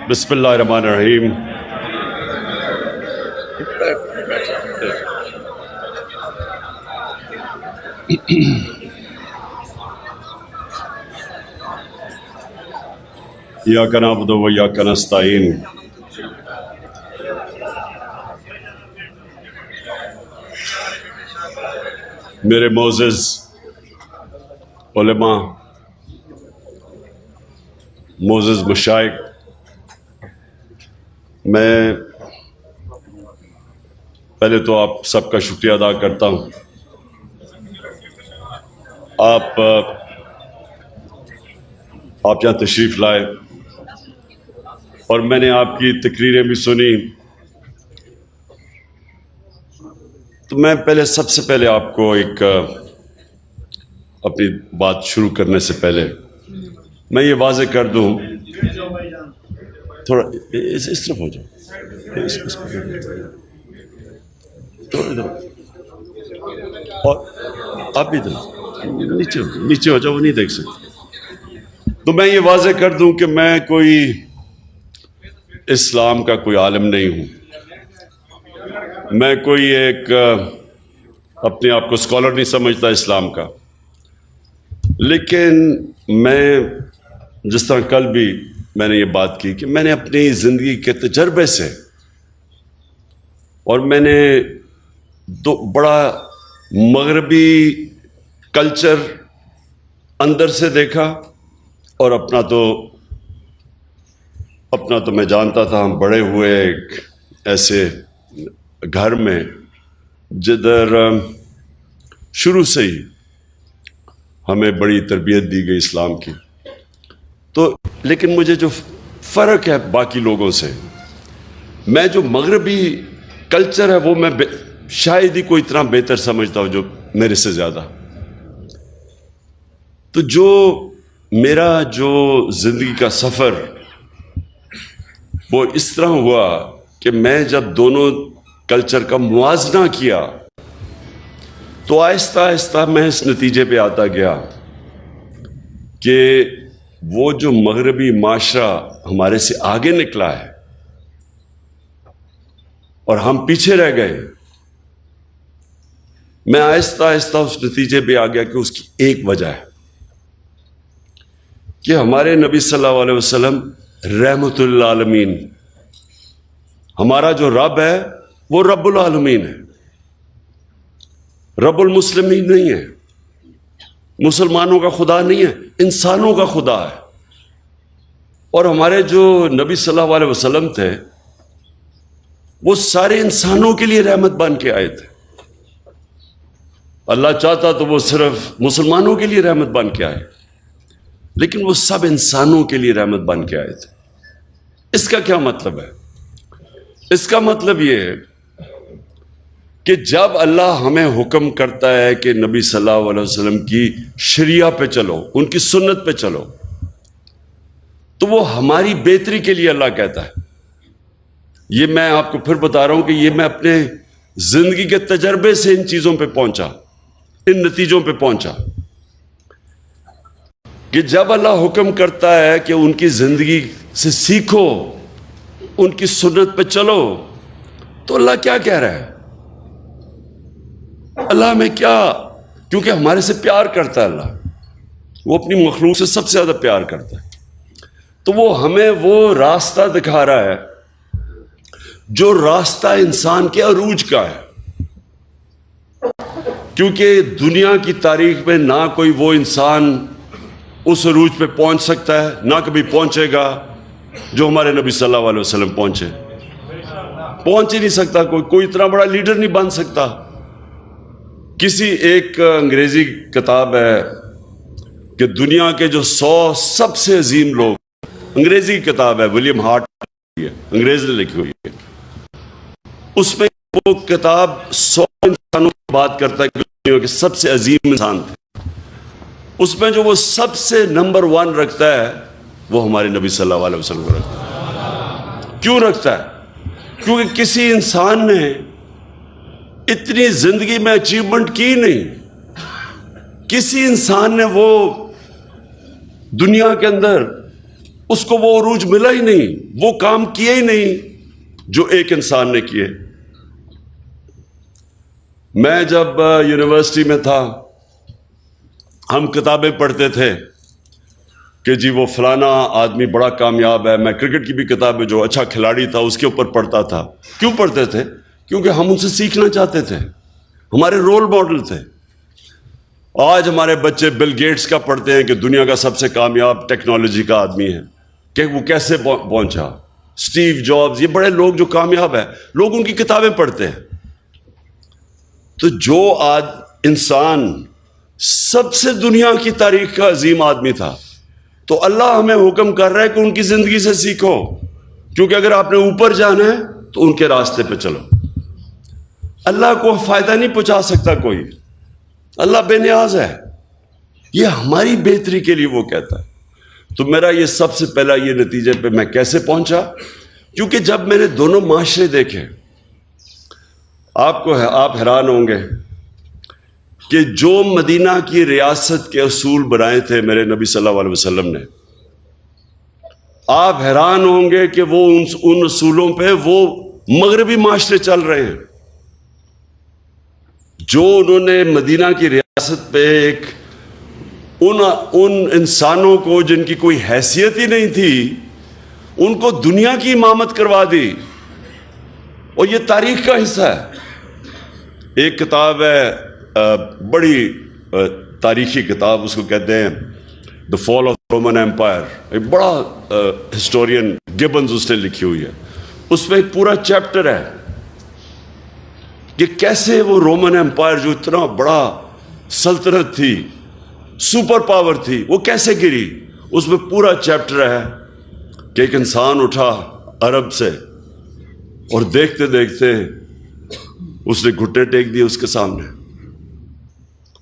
بسم اللہ الرحمن الرحیم. ایاک نعبد و ایاک نستعین. میرے معزز علماء، معزز مشائخ، میں پہلے تو آپ سب کا شکریہ ادا کرتا ہوں. آپ یہاں تشریف لائے اور میں نے آپ کی تقریریں بھی سنی. تو میں سب سے پہلے آپ کو ایک اپنی بات شروع کرنے سے پہلے میں یہ واضح کر دوں، تھوڑا اس طرف ہو جاؤ، اور آپ بھی نیچے ہو جاؤ، وہ نہیں دیکھ سکتے. تو میں یہ واضح کر دوں کہ میں کوئی اسلام کا کوئی عالم نہیں ہوں. میں کوئی ایک اپنے آپ کو اسکالر نہیں سمجھتا اسلام کا. لیکن میں جس طرح کل بھی میں نے یہ بات کی کہ میں نے اپنی زندگی کے تجربے سے اور میں نے بڑا مغربی کلچر اندر سے دیکھا، اور اپنا تو میں جانتا تھا. ہم بڑے ہوئے ایک ایسے گھر میں جدھر شروع سے ہی ہمیں بڑی تربیت دی گئی اسلام کی. تو لیکن مجھے جو فرق ہے باقی لوگوں سے، میں جو مغربی کلچر ہے وہ میں شاید ہی کوئی اتنا بہتر سمجھتا ہوں جو میرے سے زیادہ. تو میرا جو زندگی کا سفر وہ اس طرح ہوا کہ میں جب دونوں کلچر کا موازنہ کیا تو آہستہ آہستہ میں اس نتیجے پہ آتا گیا کہ وہ جو مغربی معاشرہ ہمارے سے آگے نکلا ہے اور ہم پیچھے رہ گئے، میں آہستہ آہستہ اس نتیجے پہ آ گیا کہ اس کی ایک وجہ ہے کہ ہمارے نبی صلی اللہ علیہ وسلم رحمت للعالمین، ہمارا جو رب ہے وہ رب العالمین ہے، رب المسلمین نہیں ہے، مسلمانوں کا خدا نہیں ہے، انسانوں کا خدا ہے. اور ہمارے جو نبی صلی اللہ علیہ وسلم تھے وہ سارے انسانوں کے لیے رحمت بن کے آئے تھے. اللہ چاہتا تو وہ صرف مسلمانوں کے لیے رحمت بن کے آئے، لیکن وہ سب انسانوں کے لیے رحمت بن کے آئے تھے. اس کا کیا مطلب ہے؟ اس کا مطلب یہ ہے کہ جب اللہ ہمیں حکم کرتا ہے کہ نبی صلی اللہ علیہ وسلم کی شریعہ پہ چلو، ان کی سنت پہ چلو، تو وہ ہماری بہتری کے لیے اللہ کہتا ہے. یہ میں آپ کو پھر بتا رہا ہوں کہ یہ میں اپنے زندگی کے تجربے سے ان چیزوں پہ پہنچا، ان نتیجوں پہ پہنچا کہ جب اللہ حکم کرتا ہے کہ ان کی زندگی سے سیکھو، ان کی سنت پہ چلو، تو اللہ کیا کہہ رہا ہے؟ اللہ ہمیں کیا، کیونکہ ہمارے سے پیار کرتا ہے، اللہ وہ اپنی مخلوق سے سب سے زیادہ پیار کرتا ہے. تو وہ ہمیں وہ راستہ دکھا رہا ہے جو راستہ انسان کے عروج کا ہے. کیونکہ دنیا کی تاریخ میں نہ کوئی وہ انسان اس عروج پہ پہنچ سکتا ہے، نہ کبھی پہنچے گا جو ہمارے نبی صلی اللہ علیہ وسلم پہنچے. پہنچ ہی نہیں سکتا، کوئی اتنا بڑا لیڈر نہیں بن سکتا. کسی ایک انگریزی کتاب ہے کہ دنیا کے جو 100 سب سے عظیم لوگ، انگریزی کی کتاب ہے، ولیم ہارٹ انگریز نے لکھی ہوئی ہے. اس میں وہ کتاب 100 انسانوں کی بات کرتا ہے کہ دنیا کے سب سے عظیم انسان تھے. اس میں جو وہ سب سے نمبر 1 رکھتا ہے وہ ہمارے نبی صلی اللہ علیہ وسلم کو رکھتا ہے. کیوں رکھتا ہے؟ کیونکہ کسی انسان نے اتنی زندگی میں اچیومنٹ کی نہیں. کسی انسان نے وہ دنیا کے اندر اس کو وہ عروج ملا ہی نہیں، وہ کام کیے ہی نہیں جو ایک انسان نے کیے۔ میں جب یونیورسٹی میں تھا، ہم کتابیں پڑھتے تھے کہ جی وہ فلانا آدمی بڑا کامیاب ہے۔ میں کرکٹ کی بھی کتابیں، جو اچھا کھلاڑی تھا اس کے اوپر پڑھتا تھا۔ کیوں پڑھتے تھے؟ کیونکہ ہم ان سے سیکھنا چاہتے تھے، ہمارے رول ماڈل تھے۔ آج ہمارے بچے بل گیٹس کا پڑھتے ہیں کہ دنیا کا سب سے کامیاب ٹیکنالوجی کا آدمی ہے، کہ وہ کیسے پہنچا۔ اسٹیو جابز، یہ بڑے لوگ جو کامیاب ہیں، لوگ ان کی کتابیں پڑھتے ہیں۔ تو جو آج انسان سب سے دنیا کی تاریخ کا عظیم آدمی تھا، تو اللہ ہمیں حکم کر رہا ہے کہ ان کی زندگی سے سیکھو، کیونکہ اگر آپ نے اوپر جانا ہے تو ان کے راستے پہ چلو۔ اللہ کو فائدہ نہیں پہنچا سکتا کوئی، اللہ بے نیاز ہے، یہ ہماری بہتری کے لیے وہ کہتا ہے۔ تو میرا یہ سب سے پہلا یہ نتیجے پہ میں کیسے پہنچا، کیونکہ جب میں نے دونوں معاشرے دیکھے، آپ حیران ہوں گے کہ جو مدینہ کی ریاست کے اصول بنائے تھے میرے نبی صلی اللہ علیہ وسلم نے، آپ حیران ہوں گے کہ وہ ان اصولوں پہ وہ مغربی معاشرے چل رہے ہیں۔ جو انہوں نے مدینہ کی ریاست پہ ایک ان انسانوں کو جن کی کوئی حیثیت ہی نہیں تھی، ان کو دنیا کی امامت کروا دی، اور یہ تاریخ کا حصہ ہے۔ ایک کتاب ہے، بڑی تاریخی کتاب، اس کو کہتے ہیں دا فال آف رومن ایمپائر، ایک بڑا ہسٹورین گبنز اس نے لکھی ہوئی ہے۔ اس میں ایک پورا چیپٹر ہے کہ کیسے وہ رومن ایمپائر جو اتنا بڑا سلطنت تھی، سپر پاور تھی، وہ کیسے گری۔ اس میں پورا چیپٹر ہے کہ ایک انسان اٹھا عرب سے، اور دیکھتے دیکھتے اس نے گھٹنے ٹیک دیے اس کے سامنے۔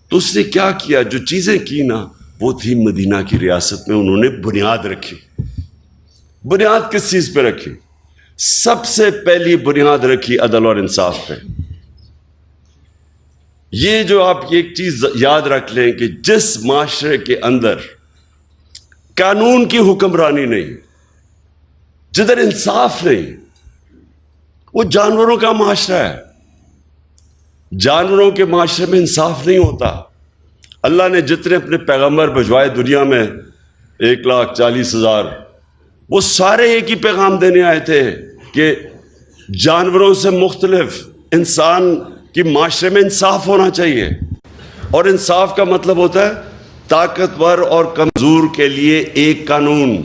تو اس نے کیا کیا، جو چیزیں کی نا، وہ تھی مدینہ کی ریاست میں انہوں نے بنیاد رکھی۔ بنیاد کس چیز پہ رکھی؟ سب سے پہلی بنیاد رکھی عدل اور انصاف پہ۔ یہ جو آپ ایک چیز یاد رکھ لیں کہ جس معاشرے کے اندر قانون کی حکمرانی نہیں، جدھر انصاف نہیں، وہ جانوروں کا معاشرہ ہے۔ جانوروں کے معاشرے میں انصاف نہیں ہوتا۔ اللہ نے جتنے اپنے پیغمبر بھجوائے دنیا میں 1,40,000، وہ سارے ایک ہی پیغام دینے آئے تھے کہ جانوروں سے مختلف انسان کی معاشرے میں انصاف ہونا چاہیے۔ اور انصاف کا مطلب ہوتا ہے طاقتور اور کمزور کے لیے ایک قانون،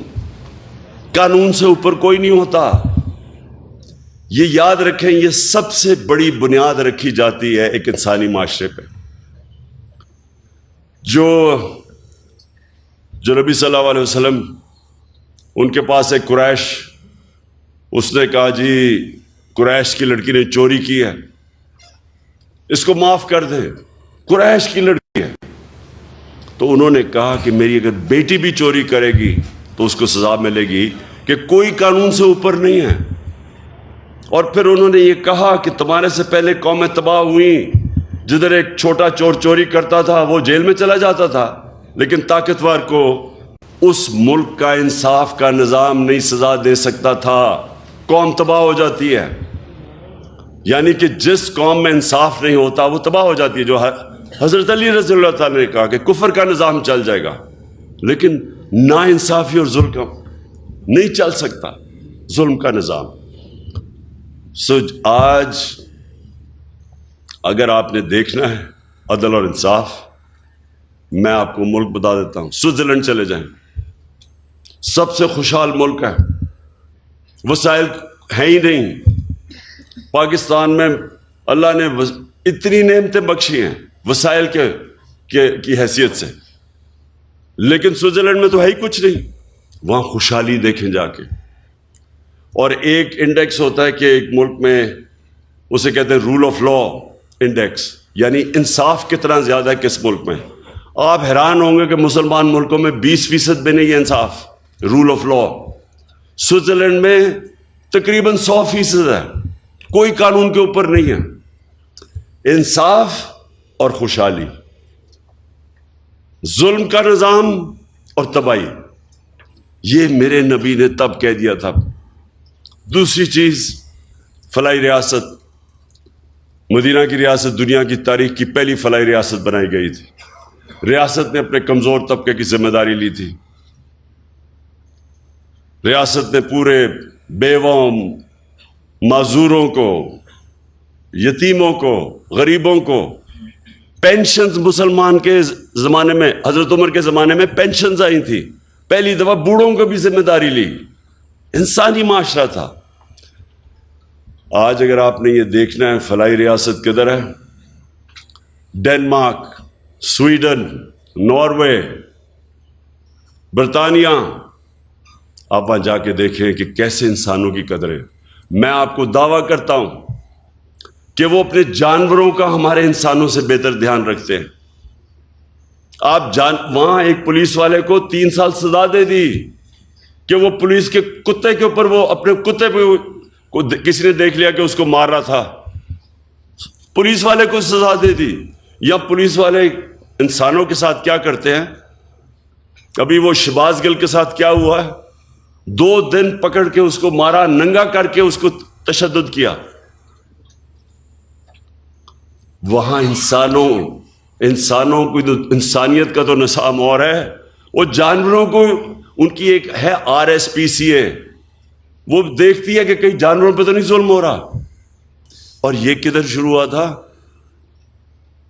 قانون سے اوپر کوئی نہیں ہوتا۔ یہ یاد رکھیں، یہ سب سے بڑی بنیاد رکھی جاتی ہے ایک انسانی معاشرے پہ۔ جو نبی صلی اللہ علیہ وسلم، ان کے پاس ایک قریش، اس نے کہا جی قریش کی لڑکی نے چوری کی ہے، اس کو معاف کر دیں، قریش کی لڑکی ہے۔ تو انہوں نے کہا کہ میری اگر بیٹی بھی چوری کرے گی تو اس کو سزا ملے گی، کہ کوئی قانون سے اوپر نہیں ہے۔ اور پھر انہوں نے یہ کہا کہ تمہارے سے پہلے قومیں تباہ ہوئیں، جدھر ایک چھوٹا چور چوری کرتا تھا وہ جیل میں چلا جاتا تھا، لیکن طاقتور کو اس ملک کا انصاف کا نظام نہیں سزا دے سکتا تھا، قوم تباہ ہو جاتی ہے۔ یعنی کہ جس قوم میں انصاف نہیں ہوتا وہ تباہ ہو جاتی ہے۔ جو حضرت علی رضی اللہ تعالیٰ نے کہا کہ کفر کا نظام چل جائے گا، لیکن نا انصافی اور ظلم کا نہیں چل سکتا، ظلم کا نظام۔ آج اگر آپ نے دیکھنا ہے عدل اور انصاف، میں آپ کو ملک بتا دیتا ہوں، سوئٹزرلینڈ چلے جائیں، سب سے خوشحال ملک ہے، وسائل ہیں ہی نہیں۔ پاکستان میں اللہ نے اتنی نعمتیں بخشی ہیں وسائل کی حیثیت سے، لیکن سوئٹزرلینڈ میں تو ہے ہی کچھ نہیں۔ وہاں خوشحالی دیکھیں جا کے۔ اور ایک انڈیکس ہوتا ہے کہ ایک ملک میں، اسے کہتے ہیں رول آف لا انڈیکس، یعنی انصاف کتنا زیادہ ہے کس ملک میں۔ آپ حیران ہوں گے کہ مسلمان ملکوں میں 20% بھی نہیں ہے انصاف، رول آف لا۔ سوئٹزرلینڈ میں تقریباً 100% ہے، کوئی قانون کے اوپر نہیں ہے۔ انصاف اور خوشحالی، ظلم کا نظام اور تباہی۔ یہ میرے نبی نے تب کہہ دیا تھا. دوسری چیز، فلاحی ریاست، مدینہ کی ریاست دنیا کی تاریخ کی پہلی فلاحی ریاست بنائی گئی تھی. ریاست نے اپنے کمزور طبقے کی ذمہ داری لی تھی. ریاست نے پورے بیواؤں، معذوروں کو، یتیموں کو، غریبوں کو پینشنز، مسلمان کے زمانے میں، حضرت عمر کے زمانے میں پینشنز آئی تھی. پہلی دفعہ بوڑھوں کو بھی ذمہ داری لی. انسانی معاشرہ تھا. آج اگر آپ نے یہ دیکھنا ہے فلاحی ریاست کدھر ہے، ڈنمارک، سویڈن، ناروے، برطانیہ، آپ وہاں جا کے دیکھیں کہ کیسے انسانوں کی قدر ہے. میں آپ کو دعویٰ کرتا ہوں کہ وہ اپنے جانوروں کا ہمارے انسانوں سے بہتر دھیان رکھتے ہیں. آپ وہاں ایک پولیس والے کو 3 سال سزا دے دی کہ وہ پولیس کے کتے کے اوپر، وہ اپنے کتے پہ کسی نے دیکھ لیا کہ اس کو مار رہا تھا، پولیس والے کو سزا دے دی. یا پولیس والے انسانوں کے ساتھ کیا کرتے ہیں. ابھی وہ شہباز گل کے ساتھ کیا ہوا ہے، 2 دن پکڑ کے اس کو مارا، ننگا کر کے اس کو تشدد کیا. وہاں انسانوں کو انسانیت کا تو نظام اور ہے. وہ جانوروں کو، ان کی ایک ہے RSPCA، وہ دیکھتی ہے کہ کئی جانوروں پہ تو نہیں ظلم ہو رہا. اور یہ کدھر شروع ہوا تھا؟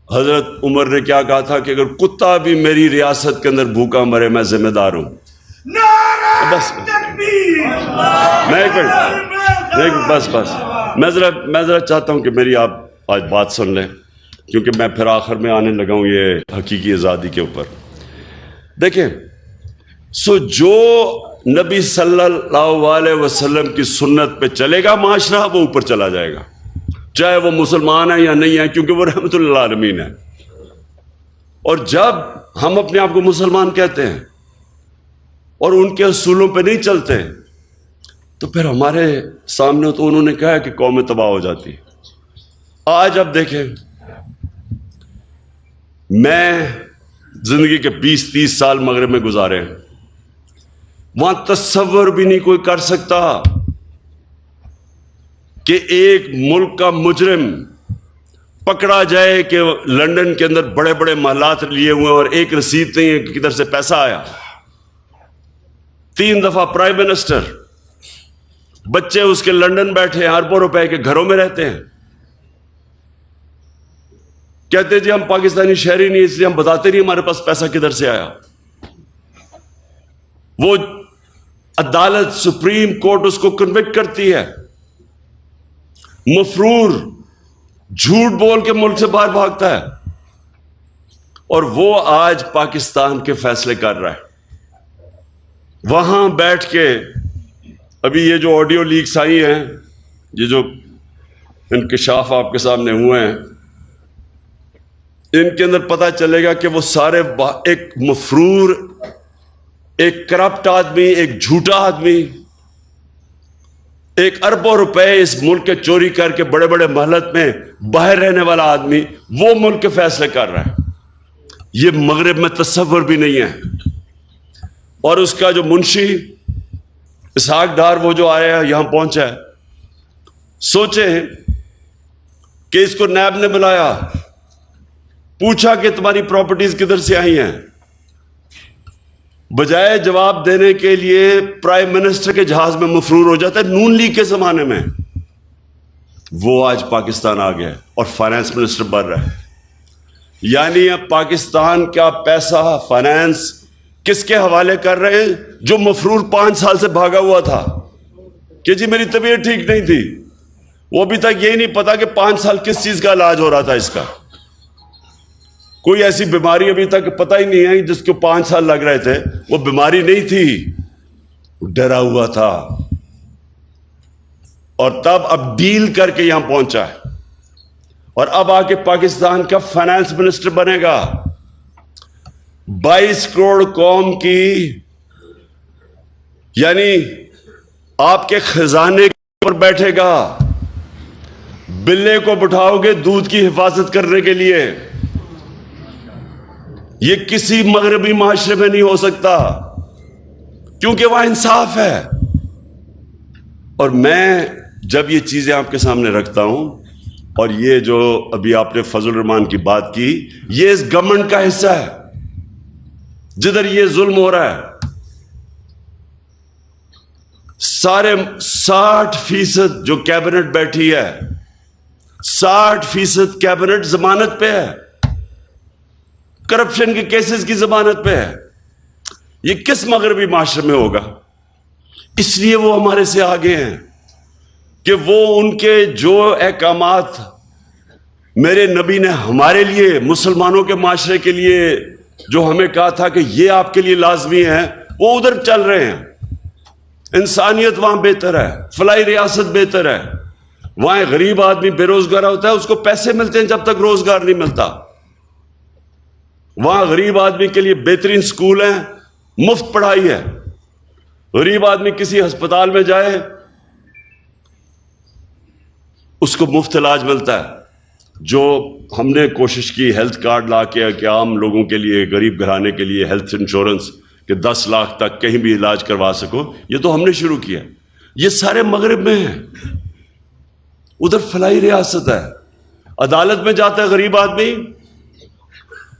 حضرت عمر نے کیا کہا تھا کہ اگر کتا بھی میری ریاست کے اندر بھوکا مرے میں ذمہ دار ہوں. بس میں ذرا چاہتا ہوں کہ میری آپ آج بات سن لیں، کیونکہ میں پھر آخر میں آنے لگا ہوں یہ حقیقی آزادی کے اوپر. دیکھیں، جو نبی صلی اللہ علیہ وسلم کی سنت پہ چلے گا معاشرہ، وہ اوپر چلا جائے گا، چاہے وہ مسلمان ہے یا نہیں ہے، کیونکہ وہ رحمت للعالمین ہے. اور جب ہم اپنے آپ کو مسلمان کہتے ہیں اور ان کے اصولوں پہ نہیں چلتے تو پھر ہمارے سامنے تو انہوں نے کہا ہے کہ قومیں تباہ ہو جاتی. آج اب دیکھیں، میں زندگی کے 20-30 سال مغرب میں گزارے ہیں. وہاں تصور بھی نہیں کوئی کر سکتا کہ ایک ملک کا مجرم پکڑا جائے کہ لندن کے اندر بڑے بڑے محلات لیے ہوئے اور ایک رسید نہیں ہے کہ کدھر سے پیسہ آیا. 3 دفعہ پرائم منسٹر، بچے اس کے لندن بیٹھے ہیں، اربوں روپے کے گھروں میں رہتے ہیں. کہتے جی ہم پاکستانی شہری نہیں، اس لیے ہم بتاتے نہیں ہمارے پاس پیسہ کدھر سے آیا. وہ عدالت، سپریم کورٹ اس کو کنوکٹ کرتی ہے. مفرور جھوٹ بول کے ملک سے باہر بھاگتا ہے، اور وہ آج پاکستان کے فیصلے کر رہا ہے. وہاں بیٹھ کے ابھی یہ جو آڈیو لیکس آئی ہیں، یہ جو انکشاف آپ کے سامنے ہوئے ہیں، ان کے اندر پتہ چلے گا کہ وہ سارے ایک مفرور، ایک کرپٹ آدمی، ایک جھوٹا آدمی، ایک اربوں روپے اس ملک کے چوری کر کے بڑے بڑے محلت میں باہر رہنے والا آدمی، وہ ملک کے فیصلے کر رہا ہے. یہ مغرب میں تصور بھی نہیں ہے. اور اس کا جو منشی اسحاق ڈار، وہ جو آیا یہاں پہنچا ہے، سوچیں کہ اس کو نیب نے بلایا، پوچھا کہ تمہاری پراپرٹیز کدھر سے آئی ہیں، بجائے جواب دینے کے لیے پرائم منسٹر کے جہاز میں مفرور ہو جاتا ہے. نون لیگ کے زمانے میں وہ آج پاکستان آ گیا اور فائنانس منسٹر بن رہا ہے. یعنی اب پاکستان کا پیسہ، فائنانس کس کے حوالے کر رہے ہیں؟ جو مفرور 5 سال سے بھاگا ہوا تھا کہ جی میری طبیعت ٹھیک نہیں تھی. وہ ابھی تک یہی نہیں پتا کہ 5 سال کس چیز کا علاج ہو رہا تھا. اس کا کوئی ایسی بیماری ابھی تک پتہ ہی نہیں ہے جس کو 5 سال لگ رہے تھے. وہ بیماری نہیں تھی، ڈرا ہوا تھا، اور تب اب ڈیل کر کے یہاں پہنچا ہے، اور اب آ کے پاکستان کا فائنانس منسٹر بنے گا. 22 کروڑ قوم کی، یعنی آپ کے خزانے پر بیٹھے گا. بلے کو بٹھاؤ گے دودھ کی حفاظت کرنے کے لیے. یہ کسی مغربی معاشرے میں نہیں ہو سکتا. کیونکہ وہاں انصاف ہے. اور میں جب یہ چیزیں آپ کے سامنے رکھتا ہوں، اور یہ جو ابھی آپ نے فضل الرحمان کی بات کی، یہ اس گورنمنٹ کا حصہ ہے جدھر یہ ظلم ہو رہا ہے. سارے 60% جو کیبنٹ بیٹھی ہے، 60% کیبنٹ ضمانت پہ ہے، کرپشن کے کیسز کی ضمانت پہ ہے. یہ کس مغربی معاشرے میں ہوگا؟ اس لیے وہ ہمارے سے آگے ہیں کہ وہ ان کے جو احکامات میرے نبی نے ہمارے لیے، مسلمانوں کے معاشرے کے لیے جو ہمیں کہا تھا کہ یہ آپ کے لیے لازمی ہے، وہ ادھر چل رہے ہیں. انسانیت وہاں بہتر ہے، فلاحی ریاست بہتر ہے. وہاں غریب آدمی بے روزگار ہوتا ہے، اس کو پیسے ملتے ہیں جب تک روزگار نہیں ملتا. وہاں غریب آدمی کے لیے بہترین سکول ہیں، مفت پڑھائی ہے. غریب آدمی کسی ہسپتال میں جائے، اس کو مفت علاج ملتا ہے. جو ہم نے کوشش کی ہیلتھ کارڈ لا کے کہ عام لوگوں کے لیے، غریب گھرانے کے لیے ہیلتھ انشورنس کہ 10 لاکھ تک کہیں بھی علاج کروا سکو، یہ تو ہم نے شروع کیا. یہ سارے مغرب میں ہیں. ادھر فلاحی ریاست ہے. عدالت میں جاتا ہے غریب آدمی،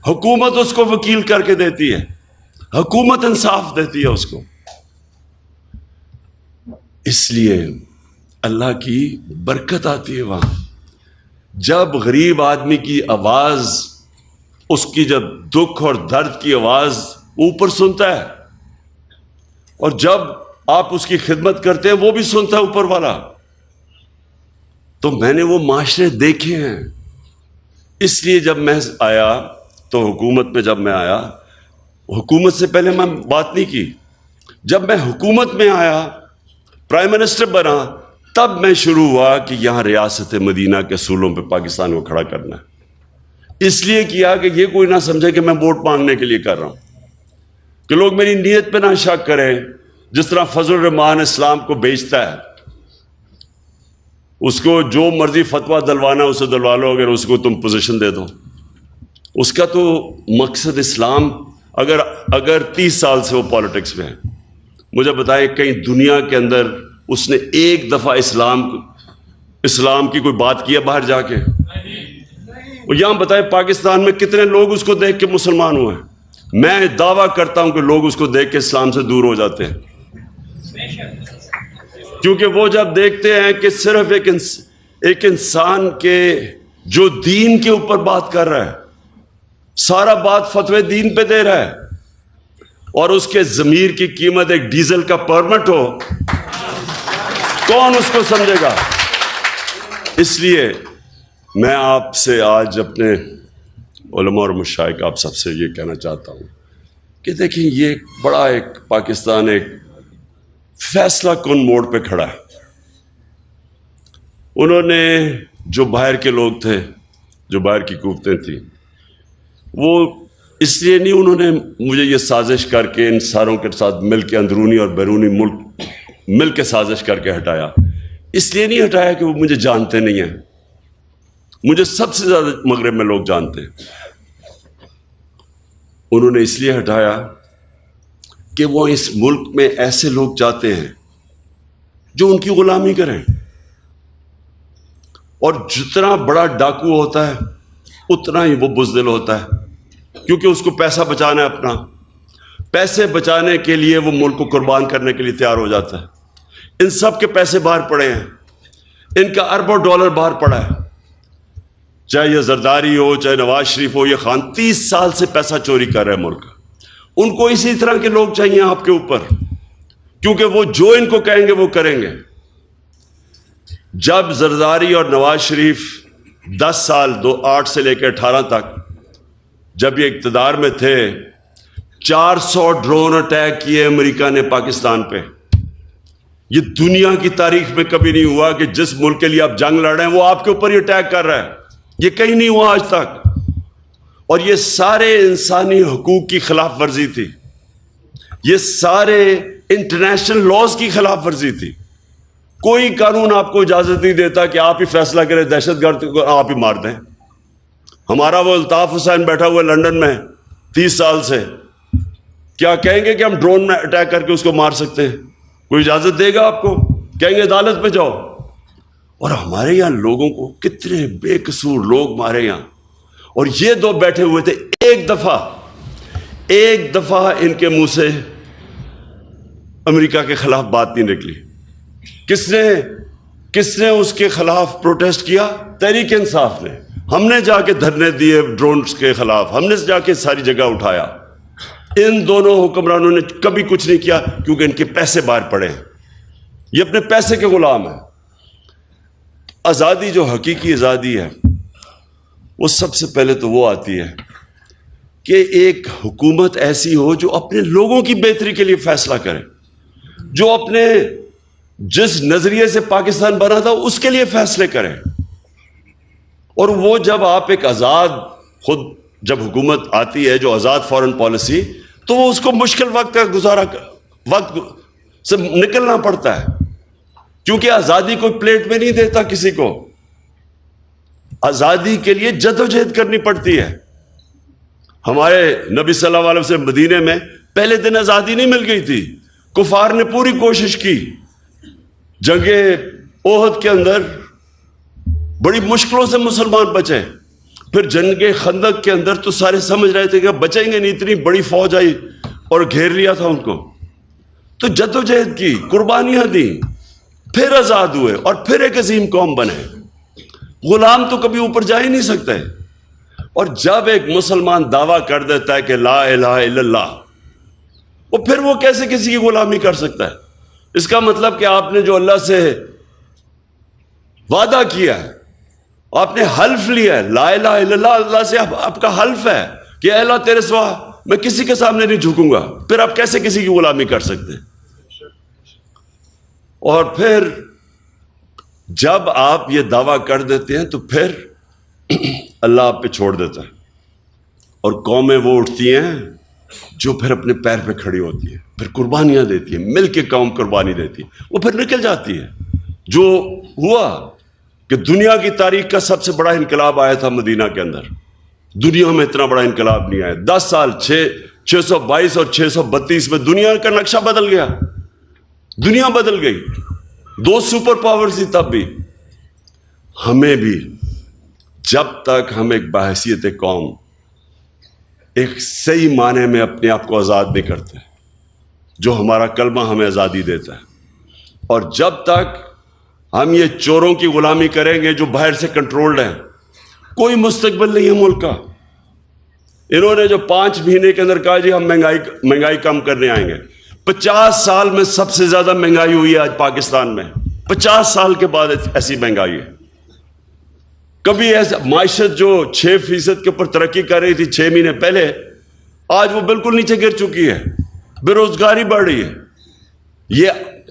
حکومت اس کو وکیل کر کے دیتی ہے، حکومت انصاف دیتی ہے اس کو. اس لیے اللہ کی برکت آتی ہے وہاں. جب غریب آدمی کی آواز، اس کی جب دکھ اور درد کی آواز اوپر سنتا ہے، اور جب آپ اس کی خدمت کرتے ہیں وہ بھی سنتا ہے اوپر والا. تو میں نے وہ معاشرے دیکھے ہیں. اس لیے جب میں آیا تو حکومت میں جب میں آیا، حکومت سے پہلے میں بات نہیں کی. جب میں حکومت میں آیا، پرائم منسٹر بنا، تب میں شروع ہوا کہ یہاں ریاست مدینہ کے اصولوں پہ پاکستان کو کھڑا کرنا ہے. اس لیے کیا کہ یہ کوئی نہ سمجھے کہ میں ووٹ مانگنے کے لیے کر رہا ہوں، کہ لوگ میری نیت پہ نہ شک کریں. جس طرح فضل الرحمان اسلام کو بیچتا ہے، اس کو جو مرضی فتویٰ دلوانا اسے دلوا لو، اگر اس کو تم پوزیشن دے دو. اس کا تو مقصد اسلام، اگر 30 سال سے وہ پالیٹکس میں ہے، مجھے بتائے کہیں دنیا کے اندر اس نے ایک دفعہ اسلام کی کوئی بات کی ہے باہر جا کے؟ اور یہاں بتائے پاکستان میں کتنے لوگ اس کو دیکھ کے مسلمان ہوئے ہیں؟ میں دعویٰ کرتا ہوں کہ لوگ اس کو دیکھ کے اسلام سے دور ہو جاتے ہیں، کیونکہ وہ جب دیکھتے ہیں کہ صرف ایک انسان کے جو دین کے اوپر بات کر رہا ہے، سارا بات فتوے دین پہ دے رہا ہے، اور اس کے ضمیر کی قیمت ایک ڈیزل کا پرمٹ ہو، کون اس کو سمجھے گا؟ اس لیے میں آپ سے آج اپنے علماء اور مشائخ آپ سب سے یہ کہنا چاہتا ہوں کہ دیکھیں، یہ بڑا ایک پاکستان ایک فیصلہ کن موڑ پہ کھڑا ہے. انہوں نے جو باہر کے لوگ تھے، جو باہر کی قوتیں تھیں، وہ اس لیے نہیں انہوں نے مجھے یہ سازش کر کے ان ساروں کے ساتھ مل کے اندرونی اور بیرونی ملک مل کے سازش کر کے ہٹایا. اس لیے نہیں ہٹایا کہ وہ مجھے جانتے نہیں ہیں. مجھے سب سے زیادہ مغرب میں لوگ جانتے ہیں. انہوں نے اس لیے ہٹایا کہ وہ اس ملک میں ایسے لوگ چاہتے ہیں جو ان کی غلامی کریں. اور جتنا بڑا ڈاکو ہوتا ہے اتنا ہی وہ بزدل ہوتا ہے، کیونکہ اس کو پیسہ بچانا ہے اپنا. پیسے بچانے کے لیے وہ ملک کو قربان کرنے کے لیے تیار ہو جاتا ہے. ان سب کے پیسے باہر پڑے ہیں، ان کا اربوں ڈالر باہر پڑا ہے. چاہے یہ زرداری ہو، چاہے نواز شریف ہو، یہ خان 30 سال سے پیسہ چوری کر رہے ہیں ملک. ان کو اسی طرح کے لوگ چاہیے آپ کے اوپر، کیونکہ وہ جو ان کو کہیں گے وہ کریں گے. جب زرداری اور نواز شریف 10 سال 2008 سے لے کے 18 تک جب یہ اقتدار میں تھے، 400 ڈرون اٹیک کیے امریکہ نے پاکستان پہ. یہ دنیا کی تاریخ میں کبھی نہیں ہوا کہ جس ملک کے لیے آپ جنگ لڑ رہے ہیں وہ آپ کے اوپر ہی اٹیک کر رہا ہے. یہ کہیں نہیں ہوا آج تک. اور یہ سارے انسانی حقوق کی خلاف ورزی تھی، یہ سارے انٹرنیشنل لاز کی خلاف ورزی تھی. کوئی قانون آپ کو اجازت نہیں دیتا کہ آپ ہی فیصلہ کریں دہشت گرد کو آپ ہی مار دیں. ہمارا وہ الطاف حسین بیٹھا ہوا لندن میں 30 سال سے، کیا کہیں گے کہ ہم ڈرون میں اٹیک کر کے اس کو مار سکتے ہیں؟ کوئی اجازت دے گا آپ کو؟ کہیں گے عدالت پہ جاؤ. اور ہمارے یہاں لوگوں کو کتنے بے قصور لوگ مارے یہاں. اور یہ دو بیٹھے ہوئے تھے, ایک دفعہ ان کے منہ سے امریکہ کے خلاف بات نہیں نکلی. کس نے اس کے خلاف پروٹیسٹ کیا؟ تحریک انصاف نے. ہم نے جا کے دھرنے دیے ڈرونز کے خلاف, ہم نے جا کے ساری جگہ اٹھایا. ان دونوں حکمرانوں نے کبھی کچھ نہیں کیا کیونکہ ان کے پیسے باہر پڑے ہیں, یہ اپنے پیسے کے غلام ہیں. آزادی جو حقیقی آزادی ہے وہ سب سے پہلے تو وہ آتی ہے کہ ایک حکومت ایسی ہو جو اپنے لوگوں کی بہتری کے لیے فیصلہ کرے, جو اپنے جس نظریے سے پاکستان بنا تھا اس کے لیے فیصلے کرے. اور وہ جب آپ ایک آزاد خود جب حکومت آتی ہے جو آزاد فارن پالیسی, تو وہ اس کو مشکل وقت سے نکلنا پڑتا ہے, کیونکہ آزادی کوئی پلیٹ میں نہیں دیتا کسی کو. آزادی کے لیے جدوجہد کرنی پڑتی ہے. ہمارے نبی صلی اللہ علیہ وسلم مدینے میں پہلے دن آزادی نہیں مل گئی تھی. کفار نے پوری کوشش کی. جنگ احد کے اندر بڑی مشکلوں سے مسلمان بچے. پھر جنگ خندق کے اندر تو سارے سمجھ رہے تھے کہ بچیں گے نہیں, اتنی بڑی فوج آئی اور گھیر لیا تھا ان کو. تو جدوجہد کی, قربانیاں دیں, پھر آزاد ہوئے اور پھر ایک عظیم قوم بنے. غلام تو کبھی اوپر جا ہی نہیں سکتے. اور جب ایک مسلمان دعویٰ کر دیتا ہے کہ لا الہ الا اللہ, پھر وہ کیسے کسی کی غلامی کر سکتا ہے؟ اس کا مطلب کہ آپ نے جو اللہ سے وعدہ کیا ہے, آپ نے حلف لیا ہے, لا الہ الا اللہ, اللہ سے آپ کا حلف ہے کہ اے اللہ تیرے سوا میں کسی کے سامنے نہیں جھکوں گا, پھر آپ کیسے کسی کی غلامی کر سکتے ہیں؟ اور پھر جب آپ یہ دعویٰ کر دیتے ہیں تو پھر اللہ آپ پہ چھوڑ دیتا ہے, اور قومیں وہ اٹھتی ہیں جو پھر اپنے پیر پہ کھڑی ہوتی ہیں, پھر قربانیاں دیتی ہیں, مل کے قوم قربانی دیتی ہے, وہ پھر نکل جاتی ہے. جو ہوا کہ دنیا کی تاریخ کا سب سے بڑا انقلاب آیا تھا مدینہ کے اندر. دنیا میں اتنا بڑا انقلاب نہیں آیا. 10 سال 622 اور 632 میں دنیا کا نقشہ بدل گیا, دنیا بدل گئی. 2 سپر پاور تھی تب بھی. ہمیں بھی جب تک ہم ایک بحیثیت قوم ایک صحیح معنی میں اپنے آپ کو آزاد نہیں کرتے, جو ہمارا کلمہ ہمیں آزادی دیتا ہے, اور جب تک ہم یہ چوروں کی غلامی کریں گے جو باہر سے کنٹرولڈ ہیں, کوئی مستقبل نہیں ہے ملک کا. انہوں نے جو 5 مہینے کے اندر کہا جی ہم مہنگائی کم کرنے آئیں گے. 50 سال میں سب سے زیادہ مہنگائی ہوئی ہے آج پاکستان میں. 50 سال کے بعد ایسی مہنگائی ہے. کبھی ایسا معیشت جو 6% کے اوپر ترقی کر رہی تھی 6 مہینے پہلے, آج وہ بالکل نیچے گر چکی ہے. بے روزگاری بڑھ رہی ہے. یہ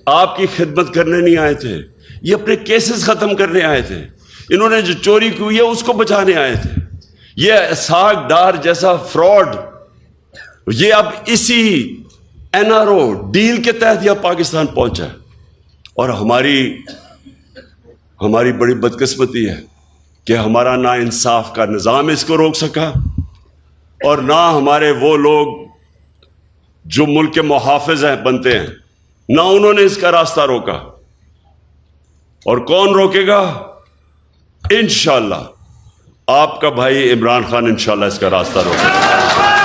آپ کی خدمت کرنے نہیں آئے تھے, یہ اپنے کیسز ختم کرنے آئے تھے. انہوں نے جو چوری کی ہے اس کو بچانے آئے تھے. یہ اسحاق ڈار جیسا فراڈ, یہ اب اسی NRO ڈیل کے تحت یہ پاکستان پہنچا ہے. اور ہماری بڑی بدقسمتی ہے کہ ہمارا نہ انصاف کا نظام اس کو روک سکا, اور نہ ہمارے وہ لوگ جو ملک کے محافظ ہیں بنتے ہیں, نہ انہوں نے اس کا راستہ روکا. اور کون روکے گا؟ انشاءاللہ آپ کا بھائی عمران خان انشاءاللہ اس کا راستہ روکے گا.